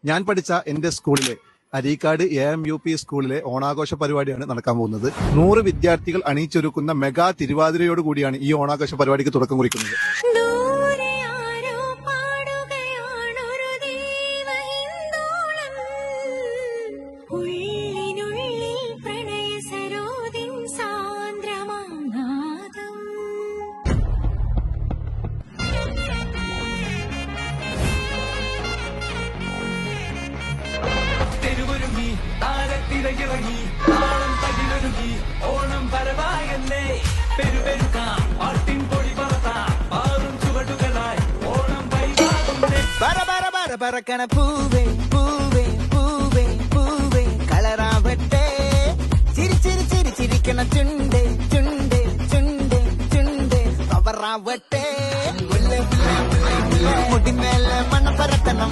ഞാൻ പഠിച്ച എന്റെ സ്കൂളിലെ അരീക്കാട് AMUP സ്കൂളിലെ ഓണാഘോഷ പരിപാടിയാണ് നടക്കാൻ പോകുന്നത്. 100 വിദ്യാർത്ഥികൾ അണിയിച്ചൊരുക്കുന്ന മെഗാ തിരുവാതിരയോടുകൂടിയാണ് ഈ ഓണാഘോഷ പരിപാടിക്ക് തുടക്കം കുറിക്കുന്നത്. താരത്തിരകിറങ്ങി താളം തകിലൊരുങ്ങി ഓണം വരവായെന്നേ പെരുപെരുക്കാം പാട്ടിൻ പൊടി പറത്താം പാറും ചുവടുകളായി ഓണം വൈകാകുന്നേ പറക്കണ പൂവേ പൂവേ പൂവേ പൂവേ കളറാവട്ടെ ചിരിക്കണ ചുണ്ടേ ചുണ്ടേ ചുണ്ടേ ചുണ്ടേ പവറാവട്ടെ മുടിമേലെ മണ്ണ പരത്തണം